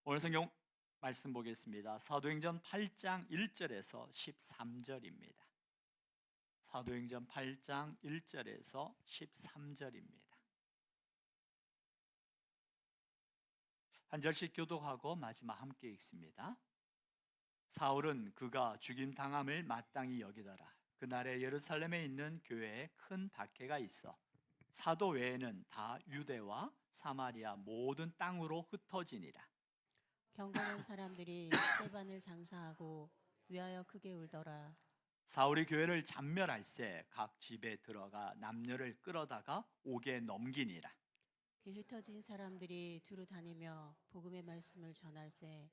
오늘 성경 말씀 보겠습니다. 사도행전 8장 1절에서 13절입니다. 사도행전 8장 1절에서 13절입니다. 한 절씩 교독하고 마지막 함께 읽습니다. 사울은 그가 죽임 당함을 마땅히 여기더라. 그날에 예루살렘에 있는 교회에 큰 박해가 있어 사도 외에는 다 유대와 사마리아 모든 땅으로 흩어지니라. 경건한 사람들이 스데반을 장사하고 위하여 크게 울더라. 사울이 교회를 잔멸할세 각 집에 들어가 남녀를 끌어다가 옥에 넘기니라. 그 흩어진 사람들이 두루 다니며 복음의 말씀을 전할세.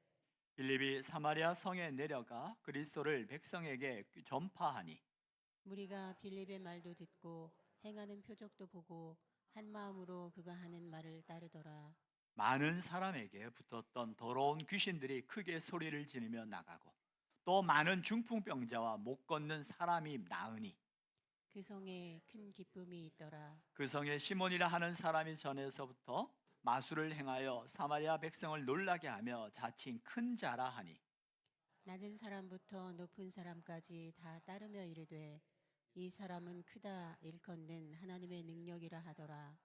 빌립이 사마리아 성에 내려가 그리스도를 백성에게 전파하니 무리가 빌립의 말도 듣고 행하는 표적도 보고 한 마음으로 그가 하는 말을 따르더라. 많은 사람에게 붙었던 더러운 귀신들이 크게 소리를 지르며 나가고 또 많은 중풍병자와 못 걷는 사람이 나으니 그 성에 큰 기쁨이 있더라. 그 성에 시몬이라 하는 사람이 전에서부터 마술을 행하여 사마리아 백성을 놀라게 하며 자칭 큰 자라 하니 낮은 사람부터 높은 사람까지 다 따르며 이르되 이 사람은 크다 일컫는 하나님의 능력이라 하더라.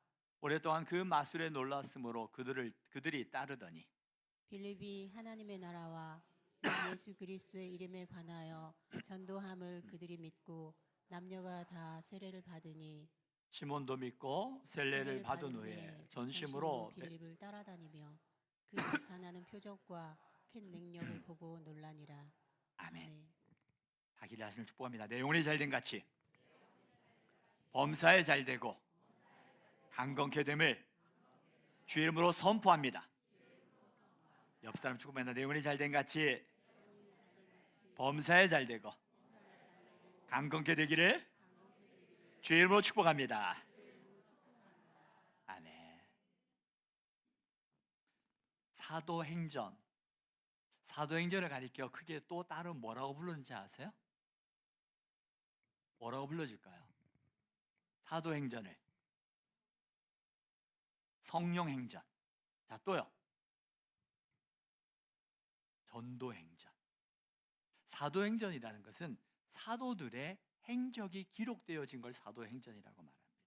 오랫동안 그 마술에 놀랐으므로 그들이 따르더니 빌립이 하나님의 나라와 예수 그리스도의 이름에 관하여 전도함을 그들이 믿고 남녀가 다 세례를 받으니 시몬도 믿고 셀례를 받은 후에 전심으로 빌립을 따라다니며 그 나타나는 표적과 큰 능력을 보고 놀라니라. 아멘. 하기를 하시는 축복합니다. 내 영혼이 잘된 같이 범사에 잘되고 강건케 됨을 주의 이름으로 선포합니다. 옆 사람 축복합니다. 내 영혼이 잘된 같이 범사에 잘되고 강건케 되기를 주의 이름으로 축복합니다. 아멘. 사도행전을 가리켜 크게 또 다른 뭐라고 부르는지 아세요? 뭐라고 불러질까요? 사도행전을 성령행전. 자, 또요. 전도행전. 사도행전이라는 것은 사도들의 행적이 기록되어진 걸 사도행전이라고 말합니다.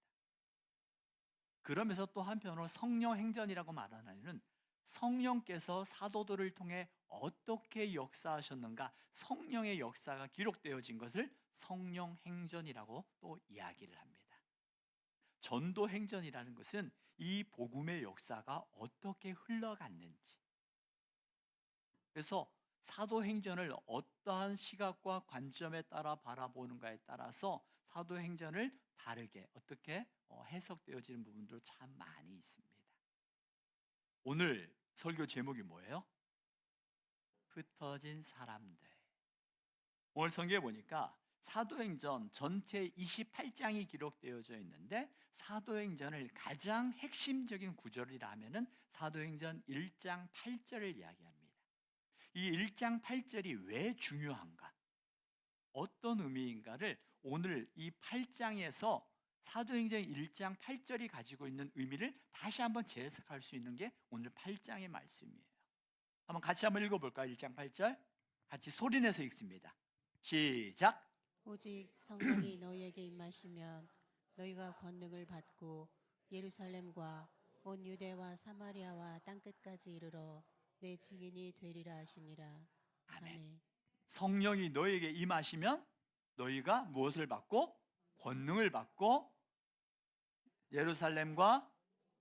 그러면서 또 한편으로 성령행전이라고 말하는 이유는 성령께서 사도들을 통해 어떻게 역사하셨는가, 성령의 역사가 기록되어진 것을 성령행전이라고 또 이야기를 합니다. 전도행전이라는 것은 이 복음의 역사가 어떻게 흘러갔는지, 그래서 사도행전을 어떠한 시각과 관점에 따라 바라보는가에 따라서 사도행전을 다르게 어떻게 해석되어지는 부분도 참 많이 있습니다. 오늘 설교 제목이 뭐예요? 흩어진 사람들. 오늘 성경에 보니까 사도행전 전체 28장이 기록되어져 있는데 사도행전을 가장 핵심적인 구절이라 하면은 사도행전 1장 8절을 이야기합니다. 이 1장 8절이 왜 중요한가? 어떤 의미인가를 오늘 이 8장에서 사도행전 1장 8절이 가지고 있는 의미를 다시 한번 재해석할 수 있는 게 오늘 8장의 말씀이에요. 한번 같이 한번 읽어볼까요? 1장 8절 같이 소리내서 읽습니다. 시작. 오직 성령이 너희에게 임하시면 너희가 권능을 받고 예루살렘과 온 유대와 사마리아와 땅끝까지 이르러 내 증인이 되리라 하시니라. 아멘. 성령이 너희에게 임하시면 너희가 무엇을 받고? 권능을 받고 예루살렘과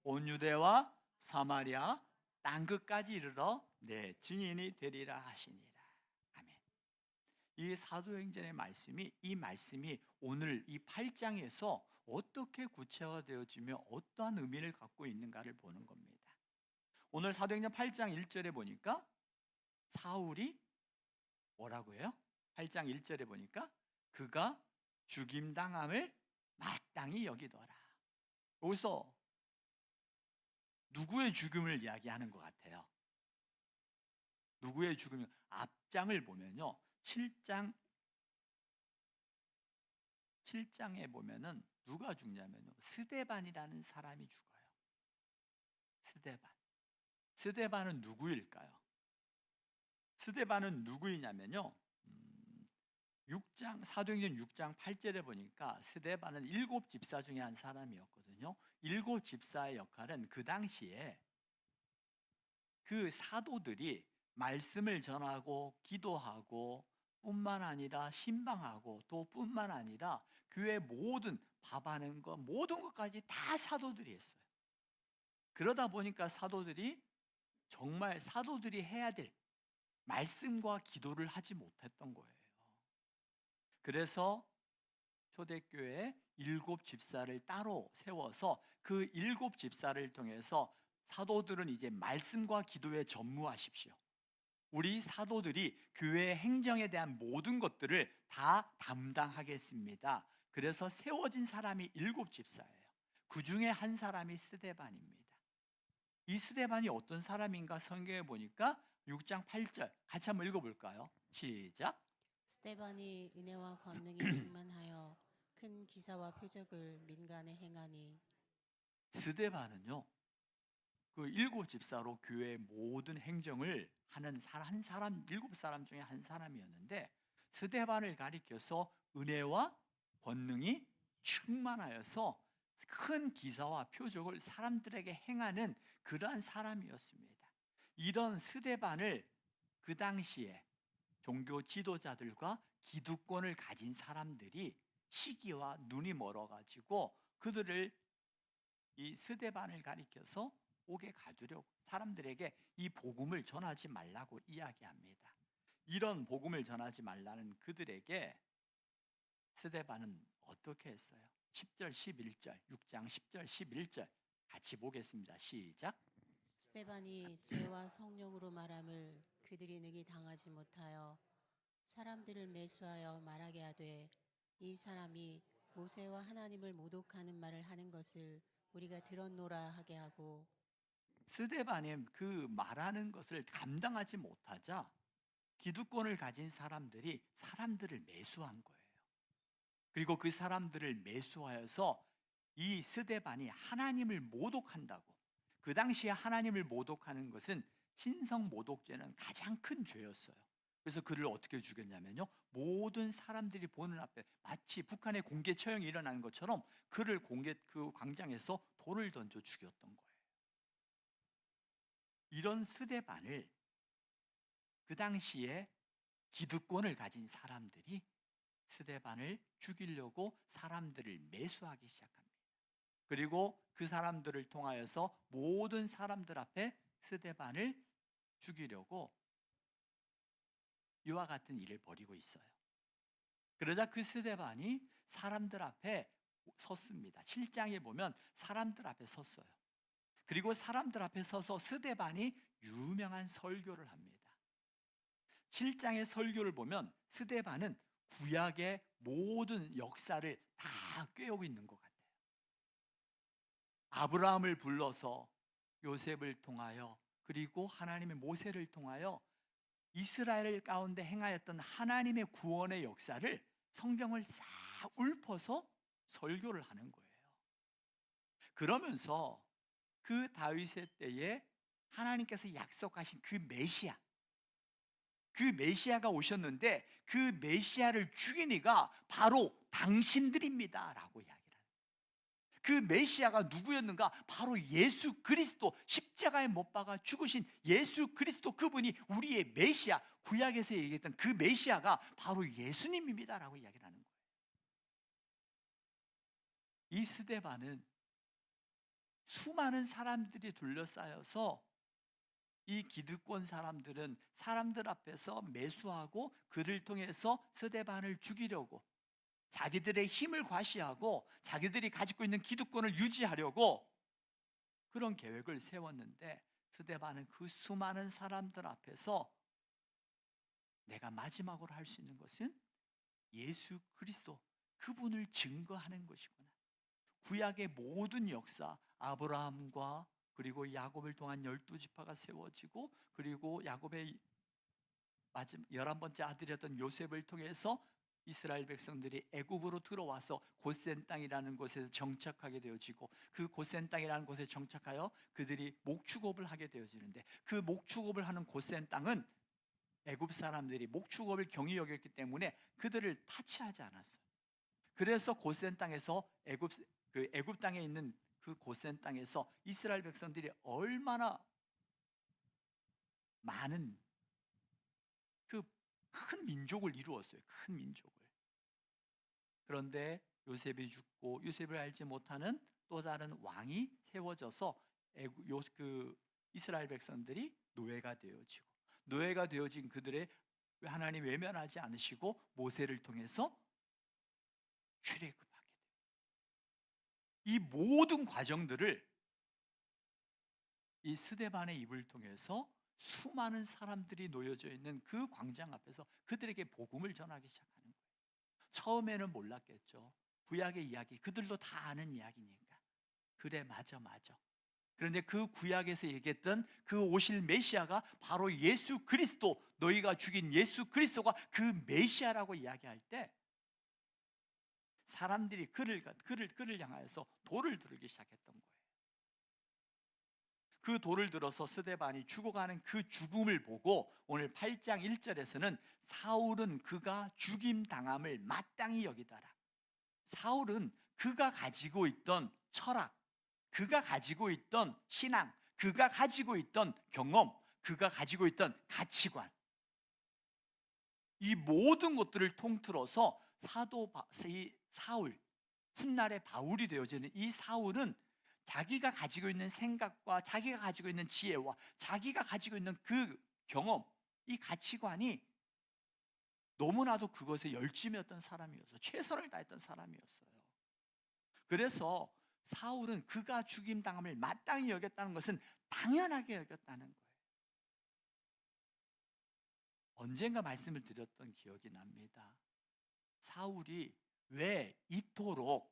온 유대와 사마리아 땅끝까지 이르러 내 증인이 되리라 하시니라. 아멘. 이 사도행전의 말씀이 오늘 이 8장에서 어떻게 구체화되어지며 어떠한 의미를 갖고 있는가를 보는 겁니다. 오늘 사도행전 8장 1절에 보니까 사울이 뭐라고 해요? 8장 1절에 보니까 그가 죽임당함을 마땅히 여기더라. 여기서 누구의 죽음을 이야기하는 것 같아요? 누구의 죽음이? 앞장을 보면요 7장에 보면은 누가 죽냐면요 스데반이라는 사람이 죽어요. 스데반은 누구일까요? 스데반은 누구이냐면요. 사도행전 6장 8절에 보니까 스데반은 7집사 중에 한 사람이었거든요. 7집사의 역할은 그 당시에 그 사도들이 말씀을 전하고 기도하고 뿐만 아니라 신방하고 또 뿐만 아니라 교회 모든 밥하는 것 모든 것까지 다 사도들이 했어요. 그러다 보니까 사도들이 정말 사도들이 해야 될 말씀과 기도를 하지 못했던 거예요. 그래서 초대교회에 7집사를 따로 세워서 그 7집사를 통해서 사도들은 이제 말씀과 기도에 전무하십시오. 우리 사도들이 교회의 행정에 대한 모든 것들을 다 담당하겠습니다. 그래서 세워진 사람이 7집사예요. 그 중에 한 사람이 스데반입니다. 이 스데반이 어떤 사람인가 성경에 보니까 6장 8절 같이 한번 읽어볼까요? 시작. 스데반이 은혜와 권능이 충만하여 큰 기사와 표적을 민간에 행하니. 스데반은요, 그 7집사로 교회의 모든 행정을 하는 한 사람, 7사람 중에 한 사람이었는데 스데반을 가리켜서 은혜와 권능이 충만하여서 큰 기사와 표적을 사람들에게 행하는 그러한 사람이었습니다. 이런 스데반을 그 당시에 종교 지도자들과 기득권을 가진 사람들이 시기와 눈이 멀어가지고 그들을 이 스데반을 가리켜서 옥에 가두려고 사람들에게 이 복음을 전하지 말라고 이야기합니다. 이런 복음을 전하지 말라는 그들에게 스데반은 어떻게 했어요? 10절 11절 6장 10절 11절 같이 보겠습니다. 시작. 스데반이 죄와 성령으로 말함을 그들이 능히 당하지 못하여 사람들을 매수하여 말하게 하되, 이 사람이 모세와 하나님을 모독하는 말을 하는 것을 우리가 들었노라 하게 하고. 스데반의 그 말하는 것을 감당하지 못하자 기득권을 가진 사람들이 사람들을 매수한 거예요. 그리고 그 사람들을 매수하여서 이 스데반이 하나님을 모독한다고. 그 당시에 하나님을 모독하는 것은 신성 모독죄는 가장 큰 죄였어요. 그래서 그를 어떻게 죽였냐면요, 모든 사람들이 보는 앞에 마치 북한의 공개 처형이 일어나는 것처럼 그를 그 광장에서 돌을 던져 죽였던 거예요. 이런 스데반을 그 당시에 기득권을 가진 사람들이 스데반을 죽이려고 사람들을 매수하기 시작합니다. 그리고 그 사람들을 통하여서 모든 사람들 앞에 스데반을 죽이려고 이와 같은 일을 벌이고 있어요. 그러자 그 스데반이 사람들 앞에 섰습니다. 7장에 보면 사람들 앞에 섰어요. 그리고 사람들 앞에 서서 스데반이 유명한 설교를 합니다. 7장의 설교를 보면 스데반은 구약의 모든 역사를 다 꿰고 있는 것 같아요. 아브라함을 불러서 요셉을 통하여 그리고 하나님의 모세를 통하여 이스라엘 가운데 행하였던 하나님의 구원의 역사를 성경을 싹 읊어서 설교를 하는 거예요. 그러면서 그 다윗의 때에 하나님께서 약속하신 그 메시아가 오셨는데 그 메시아를 죽인 이가 바로 당신들입니다 라고 이야기를 합니다. 그 메시아가 누구였는가? 바로 예수 그리스도, 십자가에 못 박아 죽으신 예수 그리스도, 그분이 우리의 메시아, 구약에서 얘기했던 그 메시아가 바로 예수님입니다 라고 이야기를 하는 거예요. 이 스데반은 수많은 사람들이 둘러싸여서 이 기득권 사람들은 사람들 앞에서 매수하고 그를 통해서 스데반을 죽이려고 자기들의 힘을 과시하고 자기들이 가지고 있는 기득권을 유지하려고 그런 계획을 세웠는데, 스데반은 그 수많은 사람들 앞에서 내가 마지막으로 할 수 있는 것은 예수 그리스도, 그분을 증거하는 것이구나. 구약의 모든 역사, 아브라함과 그리고 야곱을 통한 12지파가 세워지고 그리고 야곱의 11번째 아들이었던 요셉을 통해서 이스라엘 백성들이 애굽으로 들어와서 고센 땅이라는 곳에 정착하게 되어지고 그 고센 땅이라는 곳에 정착하여 그들이 목축업을 하게 되어지는데, 그 목축업을 하는 고센 땅은 애굽 사람들이 목축업을 경히 여겼기 때문에 그들을 타치하지 않았어요. 그래서 고센 땅에서 애굽 땅에 있는 그 고센 땅에서 이스라엘 백성들이 얼마나 많은 그 큰 민족을 이루었어요. 큰 민족을. 그런데 요셉이 죽고 요셉을 알지 못하는 또 다른 왕이 세워져서 이스라엘 백성들이 노예가 되어진 그들의 하나님 외면하지 않으시고 모세를 통해서 출애굽하게 돼요. 이 모든 과정들을 이 스데반의 입을 통해서 수많은 사람들이 놓여져 있는 그 광장 앞에서 그들에게 복음을 전하기 시작하는 거예요. 처음에는 몰랐겠죠. 구약의 이야기, 그들도 다 아는 이야기니까. 그래, 맞아. 그런데 그 구약에서 얘기했던 그 오실 메시아가 바로 예수 그리스도, 너희가 죽인 예수 그리스도가 그 메시아라고 이야기할 때 사람들이 그를 향하여서 돌을 들기 시작했던 거예요. 그 돌을 들어서 스데반이 죽어가는 그 죽음을 보고 오늘 8장 1절에서는 사울은 그가 죽임당함을 마땅히 여기더라. 사울은 그가 가지고 있던 철학, 그가 가지고 있던 신앙, 그가 가지고 있던 경험, 그가 가지고 있던 가치관, 이 모든 것들을 통틀어서 사울, 훗날의 바울이 되어지는 이 사울은 자기가 가지고 있는 생각과 자기가 가지고 있는 지혜와 자기가 가지고 있는 그 경험, 이 가치관이 너무나도 그것에 열심이었던 사람이었어요. 최선을 다했던 사람이었어요. 그래서 사울은 그가 죽임당함을 마땅히 여겼다는 것은 당연하게 여겼다는 거예요. 언젠가 말씀을 드렸던 기억이 납니다. 사울이 왜 이토록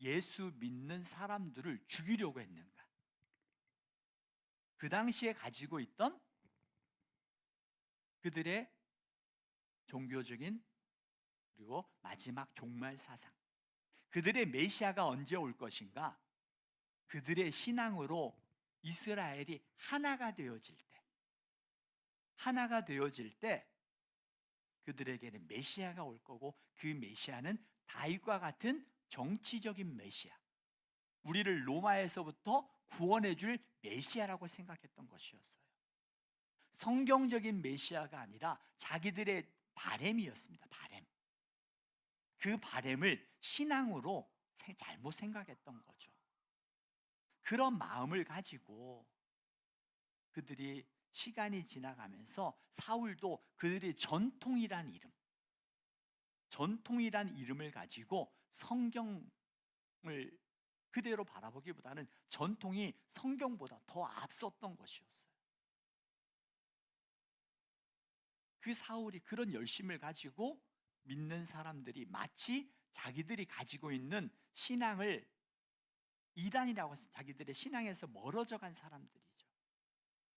예수 믿는 사람들을 죽이려고 했는가? 그 당시에 가지고 있던 그들의 종교적인 그리고 마지막 종말 사상, 그들의 메시아가 언제 올 것인가? 그들의 신앙으로 이스라엘이 하나가 되어질 때 그들에게는 메시아가 올 거고, 그 메시아는 다윗과 같은 정치적인 메시아, 우리를 로마에서부터 구원해 줄 메시아라고 생각했던 것이었어요. 성경적인 메시아가 아니라 자기들의 바램이었습니다. 바램. 그 바램을 신앙으로 잘못 생각했던 거죠. 그런 마음을 가지고 그들이 시간이 지나가면서 사울도 그들의 전통이란 이름을 가지고 성경을 그대로 바라보기보다는 전통이 성경보다 더 앞섰던 것이었어요. 그 사울이 그런 열심을 가지고 믿는 사람들이 마치 자기들이 가지고 있는 신앙을 이단이라고 해서 자기들의 신앙에서 멀어져 간 사람들이죠.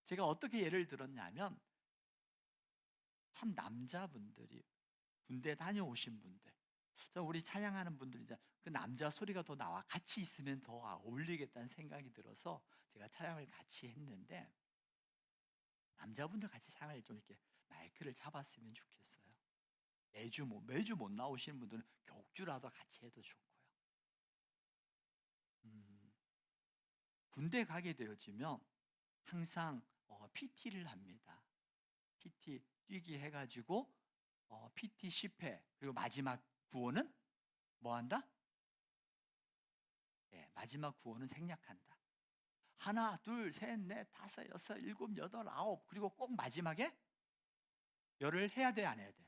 제가 어떻게 예를 들었냐면, 참 남자분들이 군대 다녀오신 분들, 우리 찬양하는 분들이 그 남자 소리가 더 나와 같이 있으면 더 어울리겠다는 생각이 들어서 제가 찬양을 같이 했는데, 남자분들 같이 찬양을 좀 이렇게 마이크를 잡았으면 좋겠어요. 매주 못 나오시는 분들은 격주라도 같이 해도 좋고요. 군대 가게 되어지면 항상 PT를 합니다. PT 뛰기 해가지고 PT 10회, 그리고 마지막 구호는 뭐 한다? 네, 마지막 구호는 생략한다. 하나, 둘, 셋, 넷, 다섯, 여섯, 일곱, 여덟, 아홉, 그리고 꼭 마지막에 열을 해야 돼, 안 해야 돼?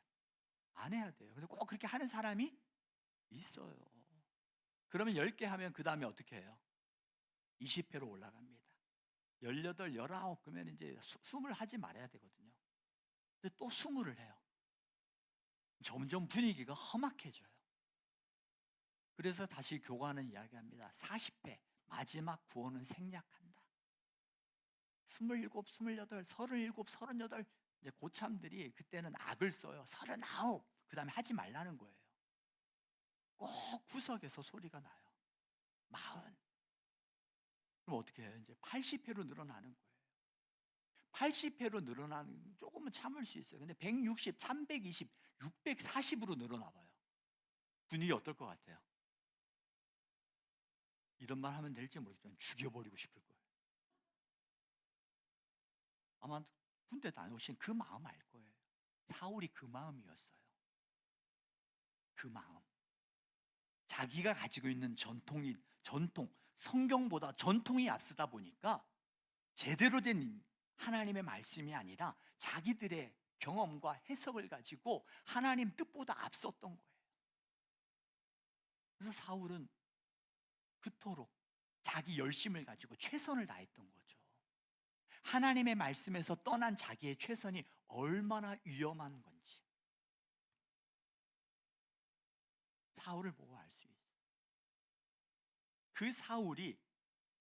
안 해야 돼요. 근데 꼭 그렇게 하는 사람이 있어요. 그러면 10개 하면 그 다음에 어떻게 해요? 20회로 올라갑니다. 18, 19 그러면 이제 20을 하지 말아야 되거든요. 근데 또 20을 해요. 점점 분위기가 험악해져요. 그래서 다시 교관은 이야기합니다. 40회 마지막 구호는 생략한다. 27, 28, 37, 38 이제 고참들이 그때는 악을 써요. 39 그 다음에 하지 말라는 거예요. 꼭 구석에서 소리가 나요. 40. 그럼 어떻게 해요? 이제 80회로 늘어나는 거예요. 80회로 늘어나는 조금은 참을 수 있어요. 근데 160, 320, 640으로 늘어나 봐요. 분위기 어떨 것 같아요? 이런 말 하면 될지 모르겠지만 죽여버리고 싶을 거예요. 아마 군대 다녀오신 그 마음 알 거예요. 사울이 그 마음이었어요. 그 마음. 자기가 가지고 있는 전통, 성경보다 전통이 앞서다 보니까 제대로 된 하나님의 말씀이 아니라 자기들의 경험과 해석을 가지고 하나님 뜻보다 앞섰던 거예요. 그래서 사울은 그토록 자기 열심을 가지고 최선을 다했던 거죠. 하나님의 말씀에서 떠난 자기의 최선이 얼마나 위험한 건지 사울을 보고 알 수 있어요. 그 사울이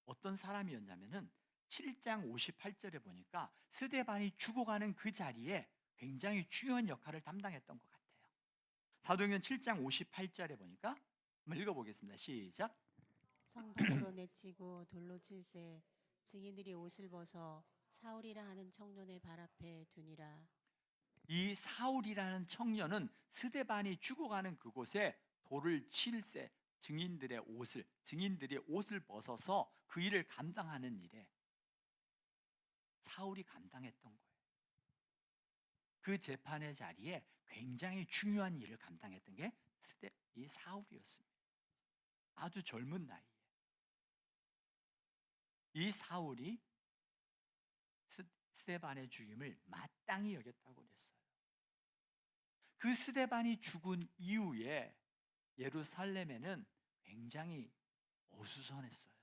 어떤 사람이었냐면은 7장 58절에 보니까 스데반이 죽어가는 그 자리에 굉장히 중요한 역할을 담당했던 것 같아요. 사도행전 7장 58절에 보니까 한번 읽어보겠습니다. 시작. 성 밖으로 내치고 돌로 칠세 증인들이 옷을 벗어 사울이라 하는 청년의 발 앞에 두니라. 이 사울이라는 청년은 스데반이 죽어가는 그곳에 돌을 칠세 증인들이 옷을 벗어서 그 일을 감당하는 일에 사울이 감당했던 거예요. 그 재판의 자리에 굉장히 중요한 일을 감당했던 게 이 사울이었습니다. 아주 젊은 나이에 이 사울이 스데반의 죽임을 마땅히 여겼다고 그랬어요. 그 스데반이 죽은 이후에 예루살렘에는 굉장히 어수선했어요.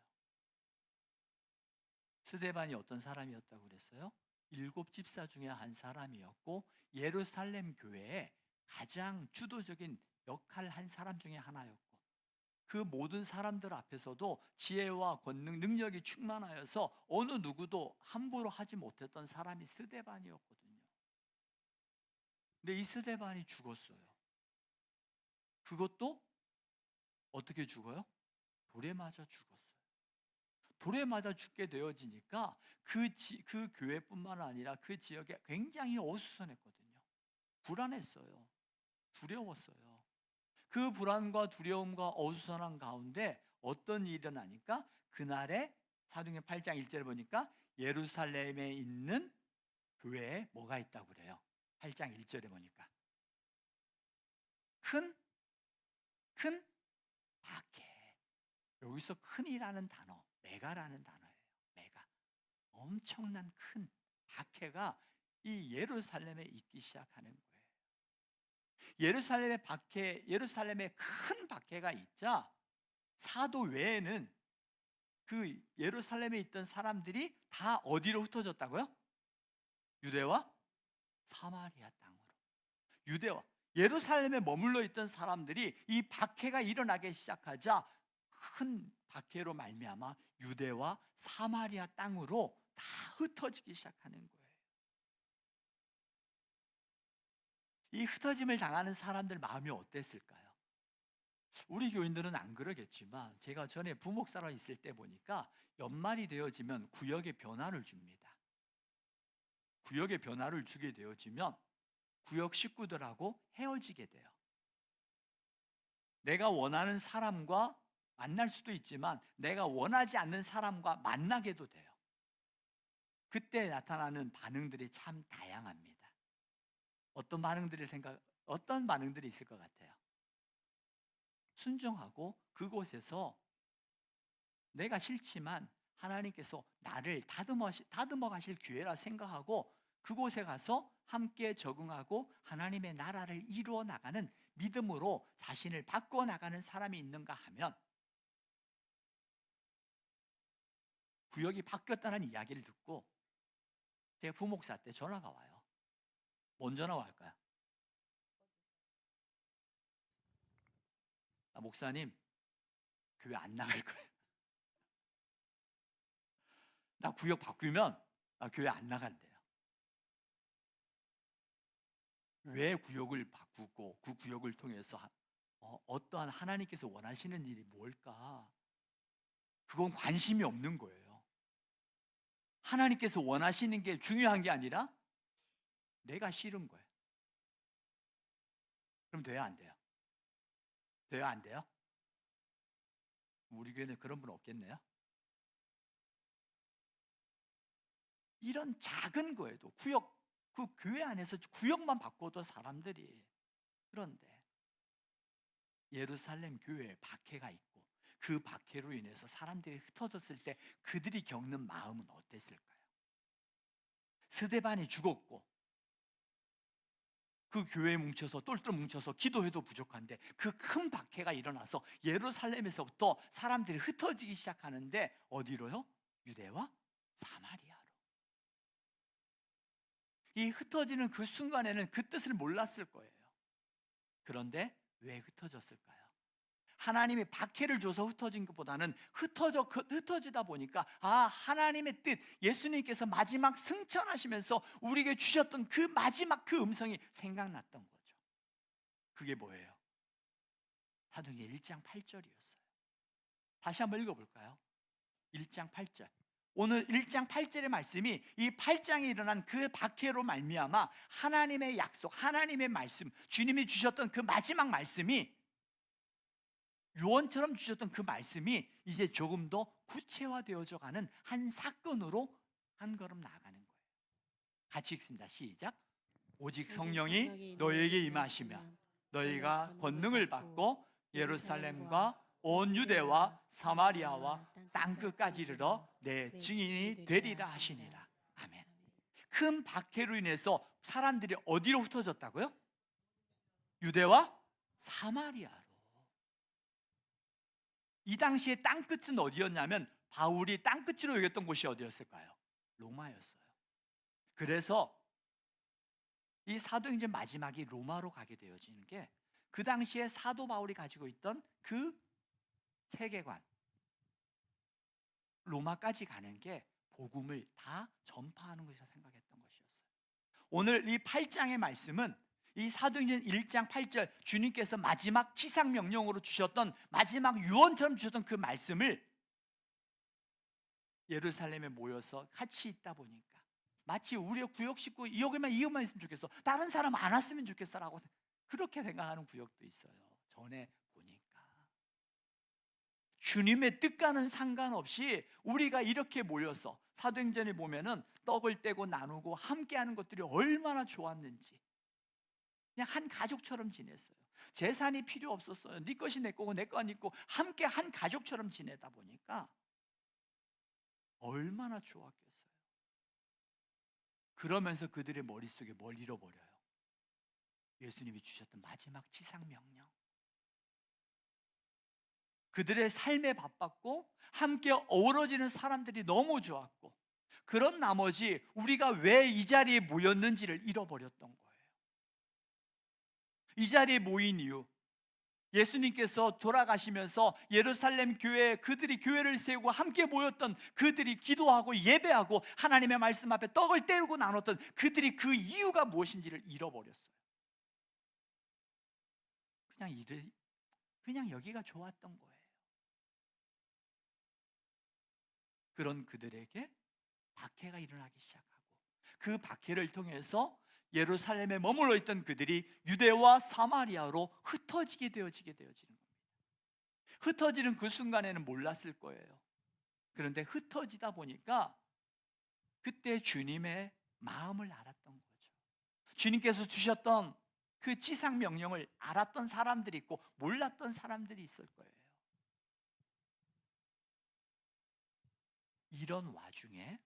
스데반이 어떤 사람이었다고 그랬어요? 7집사 중에 한 사람이었고 예루살렘 교회에 가장 주도적인 역할을 한 사람 중에 하나였고 그 모든 사람들 앞에서도 지혜와 권능, 능력이 충만하여서 어느 누구도 함부로 하지 못했던 사람이 스데반이었거든요. 근데 이 스데반이 죽었어요. 그것도 어떻게 죽어요? 돌에 맞아 죽었어요. 돌에 맞아 죽게 되어지니까 그 교회뿐만 아니라 그 지역에 굉장히 어수선했거든요. 불안했어요. 두려웠어요. 그 불안과 두려움과 어수선한 가운데 어떤 일이 일어나니까 그날에 사도행전 8장 1절에 보니까 예루살렘에 있는 교회에 뭐가 있다고 그래요? 8장 1절에 보니까 큰 박해. 여기서 큰이라는 단어, 메가라는 단어예요. 메가. 엄청난 큰 박해가 이 예루살렘에 있기 시작하는 거예요. 예루살렘에 큰 박해가 있자 사도 외에는 그 예루살렘에 있던 사람들이 다 어디로 흩어졌다고요? 유대와 사마리아 땅으로. 유대와 예루살렘에 머물러 있던 사람들이 이 박해가 일어나기 시작하자 큰 박해로 말미암아 유대와 사마리아 땅으로 다 흩어지기 시작하는 거예요. 이 흩어짐을 당하는 사람들 마음이 어땠을까요? 우리 교인들은 안 그러겠지만 제가 전에 부목사로 있을 때 보니까 연말이 되어지면 구역의 변화를 줍니다. 구역의 변화를 주게 되어지면 구역 식구들하고 헤어지게 돼요. 내가 원하는 사람과 만날 수도 있지만 내가 원하지 않는 사람과 만나게도 돼요. 그때 나타나는 반응들이 참 다양합니다. 어떤 반응들이 있을 것 같아요? 순종하고 그곳에서 내가 싫지만 하나님께서 나를 다듬어 가실 기회라 생각하고 그곳에 가서 함께 적응하고 하나님의 나라를 이루어 나가는 믿음으로 자신을 바꿔 나가는 사람이 있는가 하면 구역이 바뀌었다는 이야기를 듣고 제 부목사 때 전화가 와요. 뭔 전화가 할까요? 목사님, 교회 안 나갈 거예요. 나 구역 바꾸면 나 교회 안 나간대요. 왜 구역을 바꾸고 그 구역을 통해서 어떠한 하나님께서 원하시는 일이 뭘까? 그건 관심이 없는 거예요. 하나님께서 원하시는 게 중요한 게 아니라 내가 싫은 거예요. 그럼 돼요, 안 돼요? 돼요, 안 돼요? 우리 교회는 그런 분 없겠네요. 이런 작은 거에도 그 교회 안에서 구역만 바꿔도 사람들이, 그런데 예루살렘 교회에 박해가 있고 그 박해로 인해서 사람들이 흩어졌을 때 그들이 겪는 마음은 어땠을까요? 스데반이 죽었고 그 교회에 뭉쳐서 똘똘 뭉쳐서 기도해도 부족한데 그 큰 박해가 일어나서 예루살렘에서부터 사람들이 흩어지기 시작하는데 어디로요? 유대와 사마리아로. 이 흩어지는 그 순간에는 그 뜻을 몰랐을 거예요. 그런데 왜 흩어졌을까요? 하나님이 박해를 줘서 흩어진 것보다는 흩어지다 보니까 하나님의 뜻, 예수님께서 마지막 승천하시면서 우리에게 주셨던 그 마지막 그 음성이 생각났던 거죠. 그게 뭐예요? 사도행전 1장 8절이었어요. 다시 한번 읽어볼까요? 1장 8절. 오늘 1장 8절의 말씀이 이 8장에 일어난 그 박해로 말미암아 하나님의 약속, 하나님의 말씀, 주님이 주셨던 그 마지막 말씀이, 유언처럼 주셨던 그 말씀이 이제 조금 더 구체화되어져 가는 한 사건으로 한 걸음 나아가는 거예요. 같이 읽습니다. 시작. 오직 성령이 너에게 임하시면 너희가 권능을 받고 예루살렘과 온 유대와 사마리아와 땅끝까지 이르러 내 증인이 되리라 하시니라. 아멘. 큰 박해로 인해서 사람들이 어디로 흩어졌다고요? 유대와 사마리아로. 이 당시에 땅끝은 어디였냐면 바울이 땅끝으로 여겼던 곳이 어디였을까요? 로마였어요. 그래서 이 사도행전 마지막이 로마로 가게 되어지는 게 그 당시에 사도 바울이 가지고 있던 그 세계관, 로마까지 가는 게 복음을 다 전파하는 것이라 생각했던 것이었어요. 오늘 이 8장의 말씀은 이 사도행전 1장 8절, 주님께서 마지막 지상 명령으로 주셨던, 마지막 유언처럼 주셨던 그 말씀을 예루살렘에 모여서 같이 있다 보니까 마치 우리의 구역 식구 이것만 있으면 좋겠어, 다른 사람 안 왔으면 좋겠어라고 그렇게 생각하는 구역도 있어요. 전에 보니까 주님의 뜻과는 상관없이 우리가 이렇게 모여서 사도행전에 보면은 떡을 떼고 나누고 함께하는 것들이 얼마나 좋았는지, 그냥 한 가족처럼 지냈어요. 재산이 필요 없었어요. 네 것이 내 거고 내 거 네 거, 함께 한 가족처럼 지내다 보니까 얼마나 좋았겠어요. 그러면서 그들의 머릿속에 뭘 잃어버려요? 예수님이 주셨던 마지막 지상 명령. 그들의 삶에 바빴고 함께 어우러지는 사람들이 너무 좋았고, 그런 나머지 우리가 왜 이 자리에 모였는지를 잃어버렸던 거예요. 이 자리에 모인 이유, 예수님께서 돌아가시면서 예루살렘 교회에 그들이 교회를 세우고 함께 모였던, 그들이 기도하고 예배하고 하나님의 말씀 앞에 떡을 떼우고 나눴던 그들이 그 이유가 무엇인지를 잃어버렸어요. 그냥 여기가 좋았던 거예요. 그런 그들에게 박해가 일어나기 시작하고, 그 박해를 통해서 예루살렘에 머물러 있던 그들이 유대와 사마리아로 흩어지게 되어지는 겁니다. 흩어지는 그 순간에는 몰랐을 거예요. 그런데 흩어지다 보니까 그때 주님의 마음을 알았던 거죠. 주님께서 주셨던 그 지상 명령을 알았던 사람들이 있고 몰랐던 사람들이 있을 거예요. 이런 와중에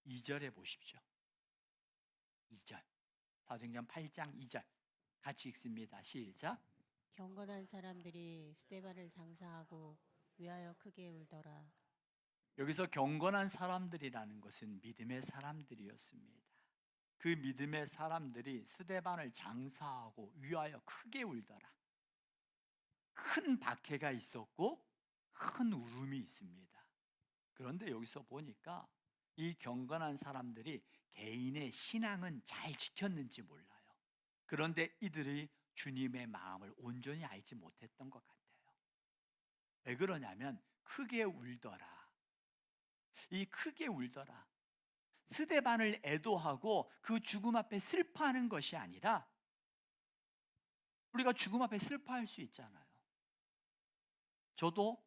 2절에 보십시오. 2절, 사도행전 8장 2절 같이 읽습니다. 시작. 경건한 사람들이 스데반을 장사하고 위하여 크게 울더라. 여기서 경건한 사람들이라는 것은 믿음의 사람들이었습니다. 그 믿음의 사람들이 스데반을 장사하고 위하여 크게 울더라. 큰 박해가 있었고 큰 울음이 있습니다. 그런데 여기서 보니까 이 경건한 사람들이 개인의 신앙은 잘 지켰는지 몰라요. 그런데 이들이 주님의 마음을 온전히 알지 못했던 것 같아요. 왜 그러냐면 크게 울더라. 이 크게 울더라. 스데반을 애도하고 그 죽음 앞에 슬퍼하는 것이 아니라, 우리가 죽음 앞에 슬퍼할 수 있잖아요. 저도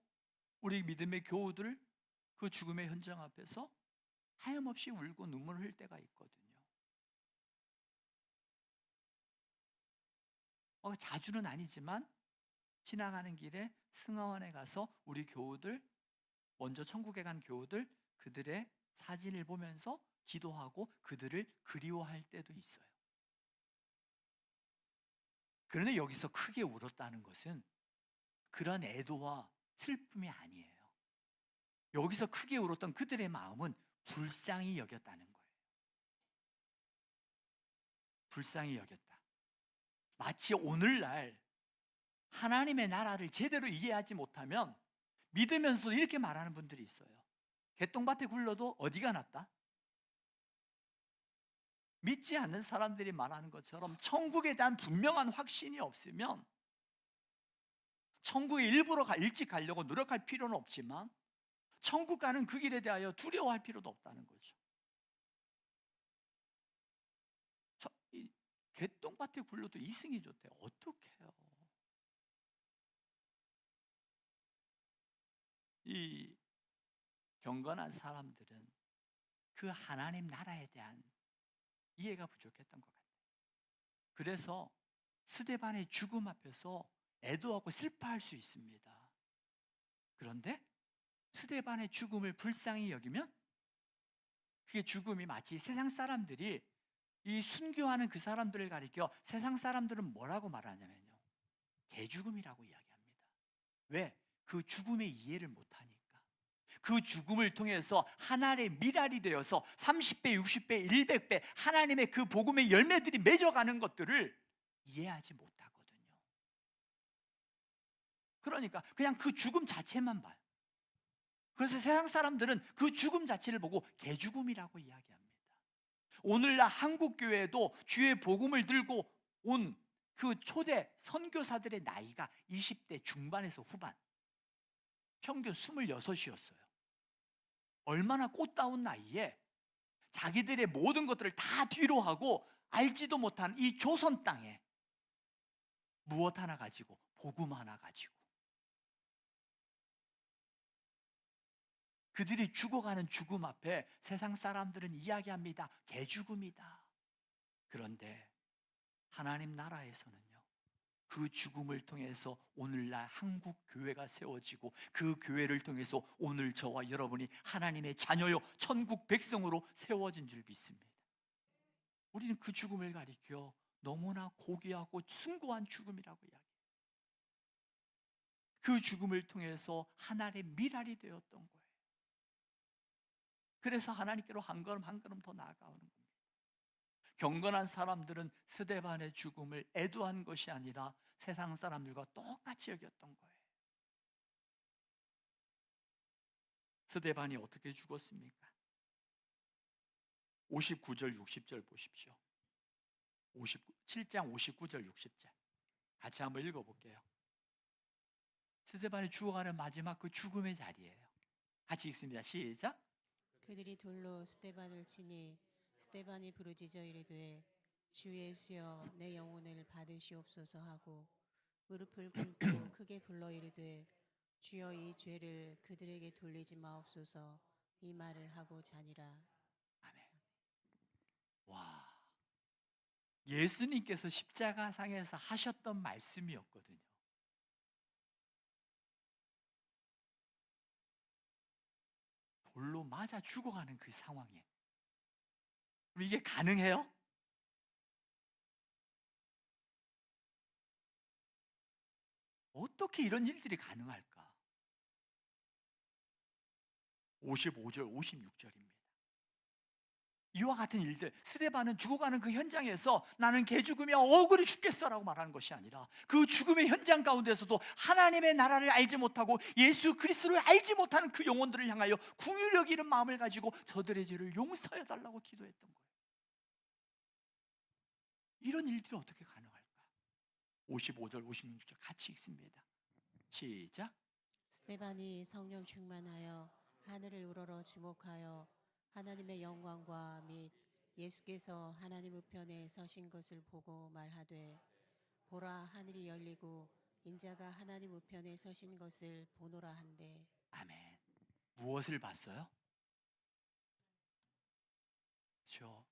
우리 믿음의 교우들 그 죽음의 현장 앞에서 하염없이 울고 눈물을 흘릴 때가 있거든요. 자주는 아니지만 지나가는 길에 승하원에 가서 우리 교우들, 먼저 천국에 간 교우들, 그들의 사진을 보면서 기도하고 그들을 그리워할 때도 있어요. 그런데 여기서 크게 울었다는 것은 그런 애도와 슬픔이 아니에요. 여기서 크게 울었던 그들의 마음은 불쌍히 여겼다는 거예요. 불쌍히 여겼다. 마치 오늘날 하나님의 나라를 제대로 이해하지 못하면 믿으면서 이렇게 말하는 분들이 있어요. 개똥밭에 굴러도 어디가 낫다? 믿지 않는 사람들이 말하는 것처럼 천국에 대한 분명한 확신이 없으면 천국에 일찍 가려고 노력할 필요는 없지만 천국 가는 그 길에 대하여 두려워할 필요도 없다는 거죠. 개똥밭에 굴러도 이승이 좋대. 어떡해요? 이 경건한 사람들은 그 하나님 나라에 대한 이해가 부족했던 것 같아요. 그래서 스데반의 죽음 앞에서 애도하고 슬퍼할 수 있습니다. 그런데 스데반의 죽음을 불쌍히 여기면 그게 죽음이 마치 세상 사람들이 이 순교하는 그 사람들을 가리켜 세상 사람들은 뭐라고 말하냐면요, 개죽음이라고 이야기합니다. 왜? 그 죽음의 이해를 못하니까. 그 죽음을 통해서 하나님의 미랄이 되어서 30배, 60배, 100배 하나님의 그 복음의 열매들이 맺어가는 것들을 이해하지 못하거든요. 그러니까 그냥 그 죽음 자체만 봐요. 그래서 세상 사람들은 그 죽음 자체를 보고 개죽음이라고 이야기합니다. 오늘날 한국교회도 주의 복음을 들고 온 그 초대 선교사들의 나이가 20대 중반에서 후반, 평균 26이었어요. 얼마나 꽃다운 나이에 자기들의 모든 것들을 다 뒤로 하고 알지도 못한 이 조선 땅에 무엇 하나 가지고, 복음 하나 가지고 그들이 죽어가는 죽음 앞에 세상 사람들은 이야기합니다. 개죽음이다. 그런데 하나님 나라에서는요, 그 죽음을 통해서 오늘날 한국 교회가 세워지고 그 교회를 통해서 오늘 저와 여러분이 하나님의 자녀요 천국 백성으로 세워진 줄 믿습니다. 우리는 그 죽음을 가리켜 너무나 고귀하고 숭고한 죽음이라고 이야기해요. 그 죽음을 통해서 하나님의 미랄이 되었던 거예요. 그래서 하나님께로 한 걸음 한 걸음 더 나아가는 겁니다. 경건한 사람들은 스데반의 죽음을 애도한 것이 아니라 세상 사람들과 똑같이 여겼던 거예요. 스데반이 어떻게 죽었습니까? 59절 60절 보십시오. 7장 59절 60절 같이 한번 읽어볼게요. 스데반이 죽어가는 마지막 그 죽음의 자리예요. 같이 읽습니다. 시작. 그들이 돌로 스데반을 치니 스데반이 부르짖어 이르되 주 예수여 내 영혼을 받으시옵소서 하고 무릎을 꿇고 크게 불러 이르되 주여 이 죄를 그들에게 돌리지 마옵소서 이 말을 하고 자니라. 아멘. 와, 예수님께서 십자가상에서 하셨던 말씀이었거든요. 돌로 맞아 죽어가는 그 상황에 이게 가능해요? 어떻게 이런 일들이 가능할까? 55절 56절입니다. 이와 같은 일들, 스데반은 죽어가는 그 현장에서 나는 개죽음이야 억울히 죽겠어라고 말하는 것이 아니라 그 죽음의 현장 가운데서도 하나님의 나라를 알지 못하고 예수 그리스도를 알지 못하는 그 영혼들을 향하여 긍휼히 여기는 마음을 가지고 저들의 죄를 용서해 달라고 기도했던 거예요. 이런 일들이 어떻게 가능할까? 55절 56절 같이 읽습니다. 시작. 스데반이 성령 충만하여 하늘을 우러러 주목하여 하나님의 영광과 및 예수께서 하나님 우편에 서신 것을 보고 말하되 보라 하늘이 열리고 인자가 하나님 우편에 서신 것을 보노라 한대. 아멘. 무엇을 봤어요? 그렇죠.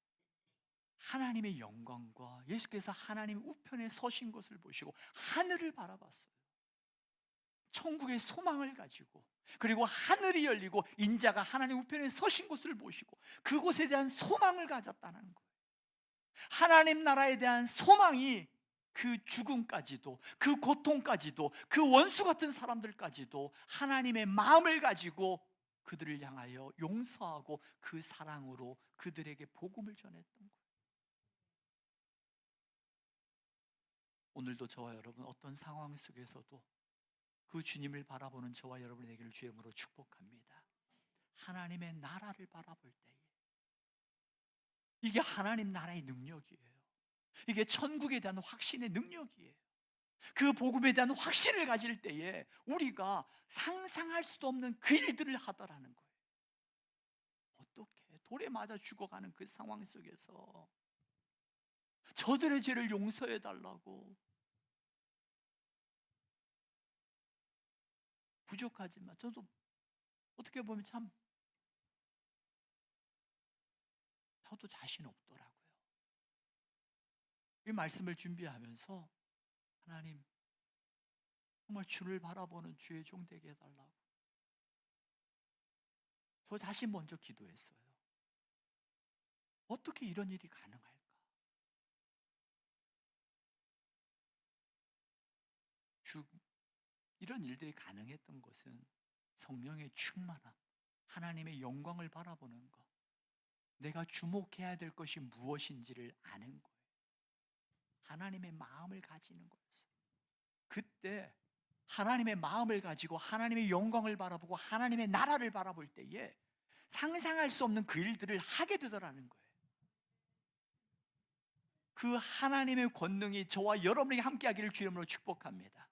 하나님의 영광과 예수께서 하나님 우편에 서신 것을 보시고 하늘을 바라봤어요. 천국의 소망을 가지고, 그리고 하늘이 열리고 인자가 하나님 우편에 서신 것을 보시고 그곳에 대한 소망을 가졌다는 거예요. 하나님 나라에 대한 소망이 그 죽음까지도, 그 고통까지도, 그 원수 같은 사람들까지도 하나님의 마음을 가지고 그들을 향하여 용서하고 그 사랑으로 그들에게 복음을 전했던 거예요. 오늘도 저와 여러분 어떤 상황 속에서도 그 주님을 바라보는 저와 여러분이 되기를 주의 이름으로 축복합니다. 하나님의 나라를 바라볼 때에 이게 하나님 나라의 능력이에요. 이게 천국에 대한 확신의 능력이에요. 그 복음에 대한 확신을 가질 때에 우리가 상상할 수도 없는 그 일들을 하더라는 거예요. 어떻게 돌에 맞아 죽어가는 그 상황 속에서 저들의 죄를 용서해 달라고, 부족하지만 저도 어떻게 보면 참 저도 자신 없더라고요. 이 말씀을 준비하면서 하나님 정말 주를 바라보는 주의 종 되게 해달라고 저 자신 먼저 기도했어요. 어떻게 이런 일이 가능할까? 이런 일들이 가능했던 것은 성령의 충만함, 하나님의 영광을 바라보는 것, 내가 주목해야 될 것이 무엇인지를 아는 거예요. 하나님의 마음을 가지는 거였어요. 그때 하나님의 마음을 가지고 하나님의 영광을 바라보고 하나님의 나라를 바라볼 때에 상상할 수 없는 그 일들을 하게 되더라는 거예요. 그 하나님의 권능이 저와 여러분에게 함께하기를 주의 이름으로 축복합니다.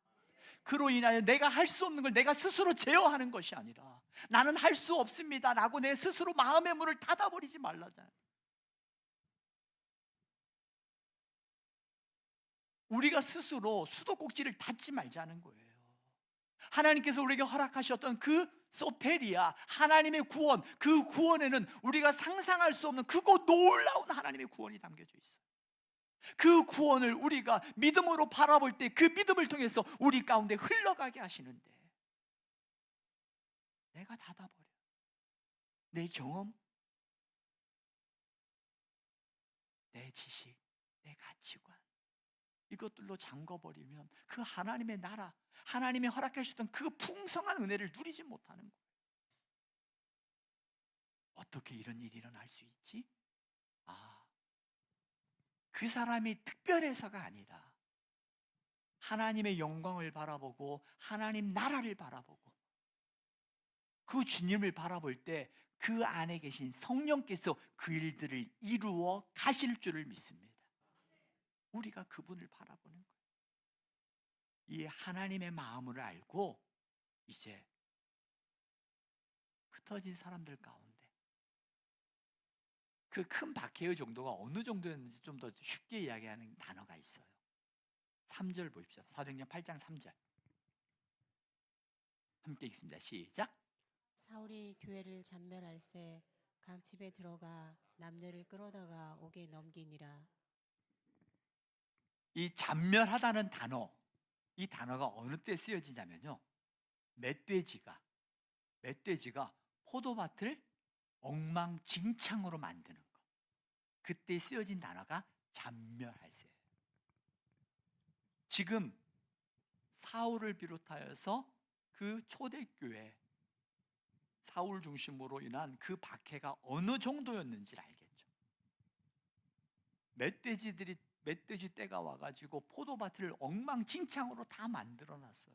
그로 인하여 내가 할 수 없는 걸 내가 스스로 제어하는 것이 아니라 나는 할 수 없습니다 라고 내 스스로 마음의 문을 닫아버리지 말라잖아요. 우리가 스스로 수도꼭지를 닫지 말자는 거예요. 하나님께서 우리에게 허락하셨던 그 소테리아, 하나님의 구원, 그 구원에는 우리가 상상할 수 없는 크고 놀라운 하나님의 구원이 담겨져 있어요. 그 구원을 우리가 믿음으로 바라볼 때 그 믿음을 통해서 우리 가운데 흘러가게 하시는데 내가 닫아버려. 내 경험, 내 지식, 내 가치관 이것들로 잠궈버리면 그 하나님의 나라, 하나님이 허락하셨던 그 풍성한 은혜를 누리지 못하는 거예요. 어떻게 이런 일이 일어날 수 있지? 그 사람이 특별해서가 아니라 하나님의 영광을 바라보고 하나님 나라를 바라보고 그 주님을 바라볼 때 그 안에 계신 성령께서 그 일들을 이루어 가실 줄을 믿습니다. 우리가 그분을 바라보는 거예요. 이 하나님의 마음을 알고 이제 흩어진 사람들 가운데 그 큰 박해의 정도가 어느 정도였는지 좀 더 쉽게 이야기하는 단어가 있어요. 3절 보십시오. 사도행전 8장 3절 함께 읽습니다. 시작. 사울이 교회를 잔멸할세 각 집에 들어가 남녀를 끌어다가 옥에 넘기니라. 이 잔멸하다는 단어, 이 단어가 어느 때 쓰여지냐면요, 멧돼지가 포도밭을 엉망진창으로 만드는 거, 그때 쓰여진 단어가 잔멸할세예요. 지금 사울을 비롯하여서 그 초대교회 사울 중심으로 인한 그 박해가 어느 정도였는지를 알겠죠. 멧돼지 떼가 와가지고 포도밭을 엉망진창으로 다 만들어놨어요.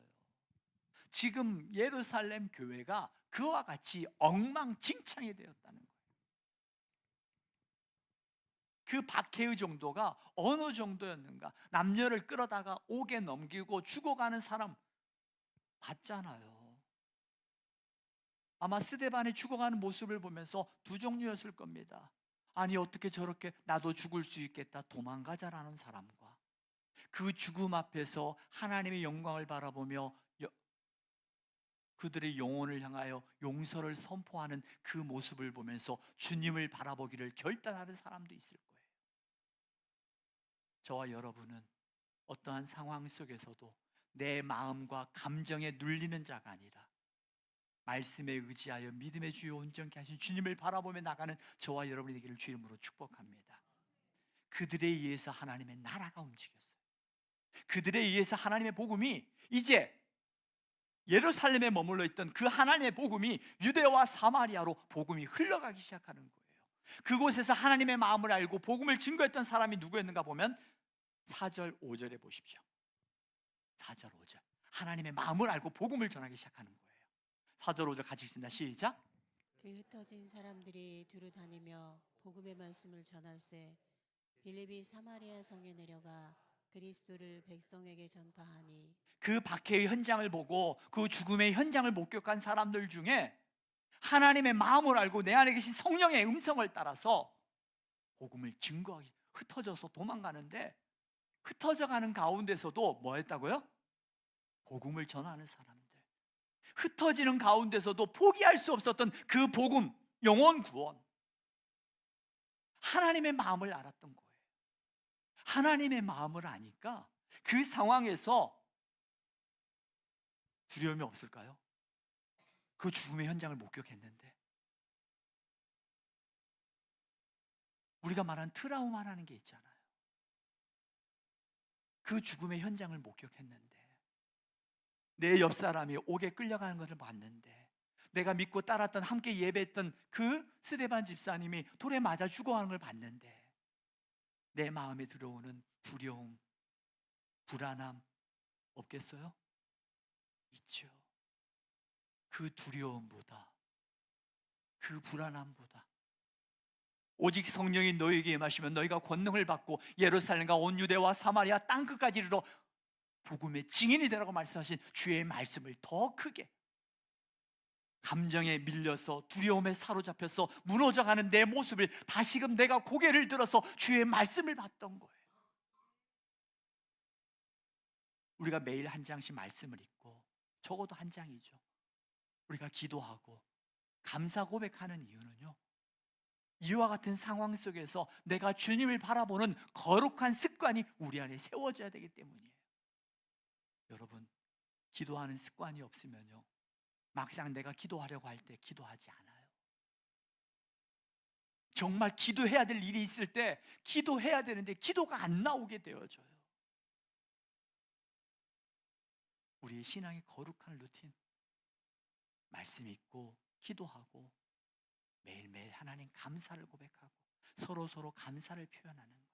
지금 예루살렘 교회가 그와 같이 엉망진창이 되었다는 거예요. 그 박해의 정도가 어느 정도였는가? 남녀를 끌어다가 옥에 넘기고 죽어가는 사람 봤잖아요. 아마 스데반이 죽어가는 모습을 보면서 두 종류였을 겁니다. 아니 어떻게 저렇게 나도 죽을 수 있겠다 도망가자라는 사람과 그 죽음 앞에서 하나님의 영광을 바라보며 그들의 영혼을 향하여 용서를 선포하는 그 모습을 보면서 주님을 바라보기를 결단하는 사람도 있을 거예요. 저와 여러분은 어떠한 상황 속에서도 내 마음과 감정에 눌리는 자가 아니라 말씀에 의지하여 믿음의 주요 온전케 하신 주님을 바라보며 나가는 저와 여러분이 되기를 주 이름으로 축복합니다. 그들에 의해서 하나님의 나라가 움직였어요. 그들에 의해서 하나님의 복음이 이제 예루살렘에 머물러 있던 그 하나님의 복음이 유대와 사마리아로 복음이 흘러가기 시작하는 거예요. 그곳에서 하나님의 마음을 알고 복음을 증거했던 사람이 누구였는가 보면 4절 5절에 보십시오. 4절 5절 하나님의 마음을 알고 복음을 전하기 시작하는 거예요. 4절 5절 같이 읽습니다. 시작. 그 흩어진 사람들이 두루 다니며 복음의 말씀을 전할세 빌립이 사마리아 성에 내려가 그리스도를 백성에게 전파하니. 그 박해의 현장을 보고 그 죽음의 현장을 목격한 사람들 중에 하나님의 마음을 알고 내 안에 계신 성령의 음성을 따라서 복음을 증거하기 흩어져서 도망가는데 흩어져 가는 가운데서도 뭐 했다고요? 복음을 전하는 사람들, 흩어지는 가운데서도 포기할 수 없었던 그 복음, 영혼 구원, 하나님의 마음을 알았던 거예요. 하나님의 마음을 아니까 그 상황에서 두려움이 없을까요? 그 죽음의 현장을 목격했는데. 우리가 말한 트라우마라는 게 있잖아요. 그 죽음의 현장을 목격했는데 내 옆 사람이 옥에 끌려가는 것을 봤는데 내가 믿고 따랐던 함께 예배했던 그 스데반 집사님이 돌에 맞아 죽어가는 걸 봤는데 내 마음에 들어오는 두려움, 불안함 없겠어요? 있죠. 그 두려움보다 그 불안함보다 오직 성령이 너희에게 임하시면 너희가 권능을 받고 예루살렘과 온 유대와 사마리아 땅끝까지 이르러 복음의 증인이 되라고 말씀하신 주의 말씀을 더 크게 감정에 밀려서 두려움에 사로잡혀서 무너져가는 내 모습을 다시금 내가 고개를 들어서 주의 말씀을 받던 거예요. 우리가 매일 한 장씩 말씀을 읽고 적어도 한 장이죠. 우리가 기도하고 감사 고백하는 이유는요, 이와 같은 상황 속에서 내가 주님을 바라보는 거룩한 습관이 우리 안에 세워져야 되기 때문이에요. 여러분, 기도하는 습관이 없으면요 막상 내가 기도하려고 할 때 기도하지 않아요. 정말 기도해야 될 일이 있을 때 기도해야 되는데 기도가 안 나오게 되어져요. 우리의 신앙의 거룩한 루틴, 말씀 읽고 기도하고 매일매일 하나님 감사를 고백하고 서로 감사를 표현하는 것,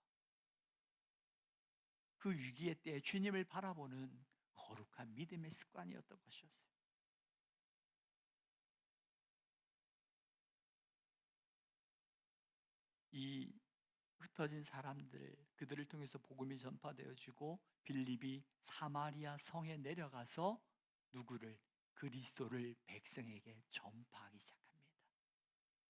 그 위기의 때에 주님을 바라보는 거룩한 믿음의 습관이었던 것이었어요. 이 흩어진 사람들, 그들을 통해서 복음이 전파되어지고 빌립이 사마리아 성에 내려가서 누구를? 그리스도를 백성에게 전파하기 시작합니다.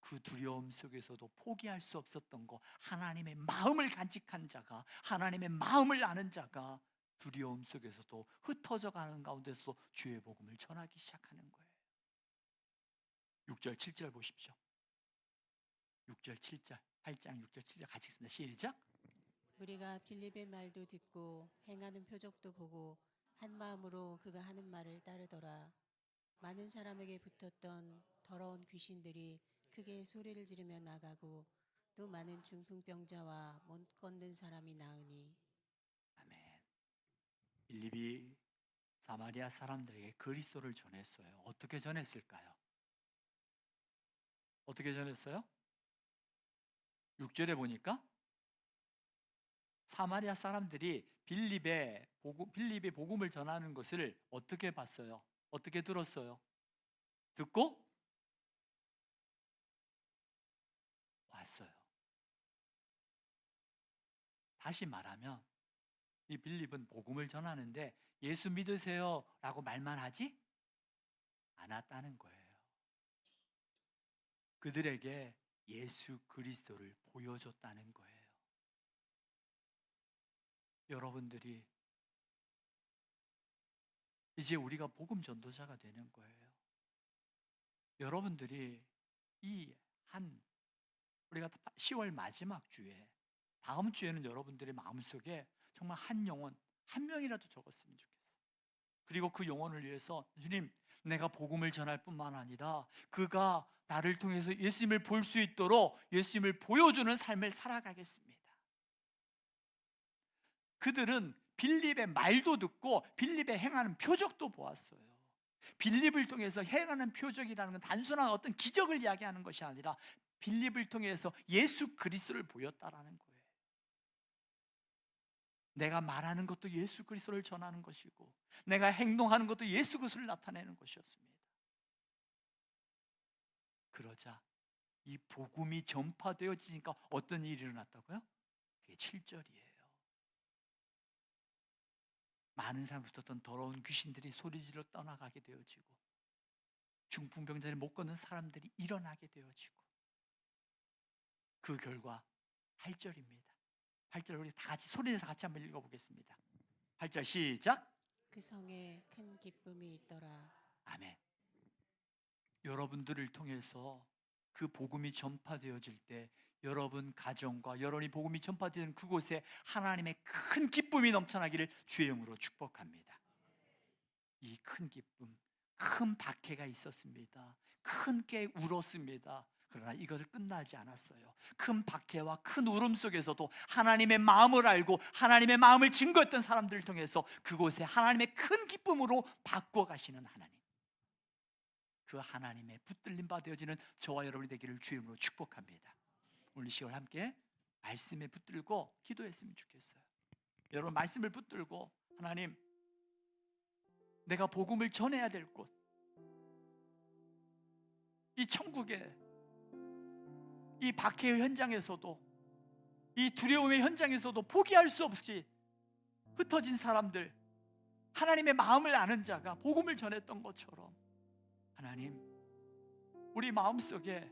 그 두려움 속에서도 포기할 수 없었던 거, 하나님의 마음을 간직한 자가, 하나님의 마음을 아는 자가 두려움 속에서도 흩어져 가는 가운데서 주의 복음을 전하기 시작하는 거예요. 6절 7절 보십시오. 6절 7절 8장 6절 7절 같이 읽습니다. 시작. 우리가 빌립의 말도 듣고 행하는 표적도 보고 한 마음으로 그가 하는 말을 따르더라. 많은 사람에게 붙었던 더러운 귀신들이 크게 소리를 지르며 나가고 또 많은 중풍병자와 못 걷는 사람이 나으니. 아멘. 빌립이 사마리아 사람들에게 그리스도를 전했어요. 어떻게 전했을까요? 어떻게 전했어요? 6절에 보니까 사마리아 사람들이 빌립의 복음을 전하는 것을 어떻게 봤어요? 어떻게 들었어요? 듣고 왔어요. 다시 말하면 이 빌립은 복음을 전하는데 예수 믿으세요 라고 말만 하지 않았다는 거예요. 그들에게 예수 그리스도를 보여줬다는 거예요. 여러분들이 이제 우리가 복음 전도자가 되는 거예요. 여러분들이 우리가 10월 마지막 주에, 다음 주에는 여러분들의 마음속에 정말 한 영혼, 한 명이라도 적었으면 좋겠어요. 그리고 그 영혼을 위해서 주님, 내가 복음을 전할 뿐만 아니라 그가 나를 통해서 예수님을 볼 수 있도록 예수님을 보여주는 삶을 살아가겠습니다. 그들은 빌립의 말도 듣고 빌립의 행하는 표적도 보았어요. 빌립을 통해서 행하는 표적이라는 건 단순한 어떤 기적을 이야기하는 것이 아니라 빌립을 통해서 예수 그리스도를 보였다라는 거예요. 내가 말하는 것도 예수 그리스도를 전하는 것이고 내가 행동하는 것도 예수 그리스도를 나타내는 것이었습니다. 그러자 이 복음이 전파되어지니까 어떤 일이 일어났다고요? 그게 7절이에요. 많은 사람으로부터 어떤 더러운 귀신들이 소리질러 떠나가게 되어지고 중풍병자를 못 걷는 사람들이 일어나게 되어지고 그 결과 8절입니다. 8절 우리 다 같이 소리내서 같이 한번 읽어보겠습니다. 8절 시작. 그 성에 큰 기쁨이 있더라. 아멘. 여러분들을 통해서 그 복음이 전파되어질 때 여러분 가정과 여러분이 복음이 전파되는 그곳에 하나님의 큰 기쁨이 넘쳐나기를 주의 이름으로 축복합니다. 이 큰 기쁨, 큰 박해가 있었습니다. 큰 게 울었습니다. 그러나 이것을 끝나지 않았어요. 큰 박해와 큰 울음 속에서도 하나님의 마음을 알고 하나님의 마음을 증거했던 사람들을 통해서 그곳에 하나님의 큰 기쁨으로 바꿔가시는 하나님, 그 하나님의 붙들림 받아지는 저와 여러분이 되기를 주의 이름으로 축복합니다. 오늘 10월 함께 말씀에 붙들고 기도했으면 좋겠어요. 여러분 말씀을 붙들고 하나님, 내가 복음을 전해야 될 곳, 이 천국의 이 박해의 현장에서도 이 두려움의 현장에서도 포기할 수 없이 흩어진 사람들, 하나님의 마음을 아는 자가 복음을 전했던 것처럼 하나님, 우리 마음속에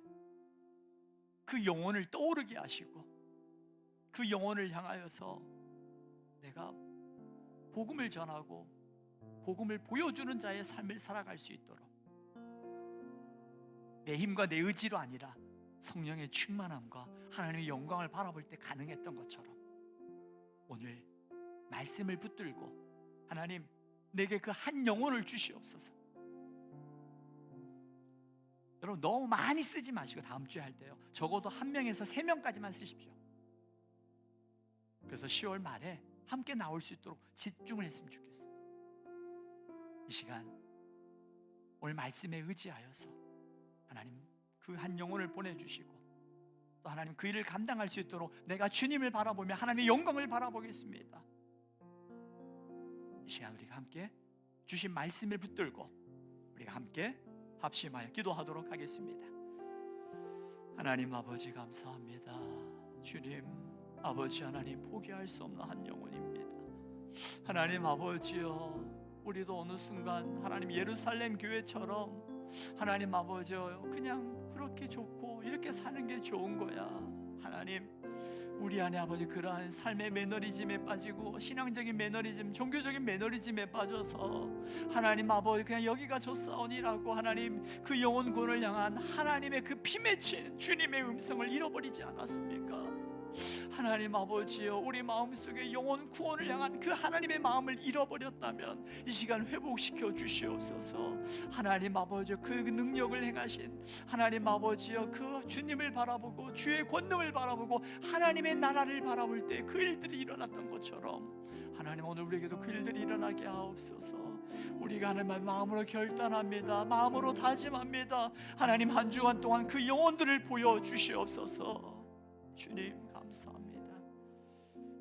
그 영혼을 떠오르게 하시고 그 영혼을 향하여서 내가 복음을 전하고 복음을 보여주는 자의 삶을 살아갈 수 있도록 내 힘과 내 의지로 아니라 성령의 충만함과 하나님의 영광을 바라볼 때 가능했던 것처럼 오늘 말씀을 붙들고 하나님, 내게 그 한 영혼을 주시옵소서. 여러분 너무 많이 쓰지 마시고 다음 주에 할 때요, 적어도 1명에서 3명까지만 쓰십시오. 그래서 10월 말에 함께 나올 수 있도록 집중을 했으면 좋겠어요. 이 시간 오늘 말씀에 의지하여서 하나님 그 한 영혼을 보내주시고 또 하나님 그 일을 감당할 수 있도록 내가 주님을 바라보며 하나님의 영광을 바라보겠습니다. 이 시간 우리가 함께 주신 말씀을 붙들고 우리가 함께 합심하여 기도하도록 하겠습니다. 하나님 아버지 감사합니다. 주님 아버지 하나님, 포기할 수 없는 한 영혼입니다. 하나님 아버지여, 우리도 어느 순간 하나님 예루살렘 교회처럼 하나님 아버지여 그냥 그렇게 좋고 이렇게 사는 게 좋은 거야. 하나님, 우리 안에 아버지 그러한 삶의 매너리즘에 빠지고 신앙적인 매너리즘, 종교적인 매너리즘에 빠져서 하나님 아버지 그냥 여기가 좋사오니라고 하나님 그 영혼 구원을 향한 하나님의 그 피 맺힌 주님의 음성을 잃어버리지 않았습니까? 하나님 아버지여, 우리 마음속에 영혼 구원을 향한 그 하나님의 마음을 잃어버렸다면 이 시간 회복시켜 주시옵소서. 하나님 아버지여, 그 능력을 행하신 하나님 아버지여, 그 주님을 바라보고 주의 권능을 바라보고 하나님의 나라를 바라볼 때 그 일들이 일어났던 것처럼 하나님 오늘 우리에게도 그 일들이 일어나게 하옵소서. 우리가 하나님의 마음으로 결단합니다. 마음으로 다짐합니다. 하나님 한 주간 동안 그 영혼들을 보여주시옵소서. 주님 감사합니다.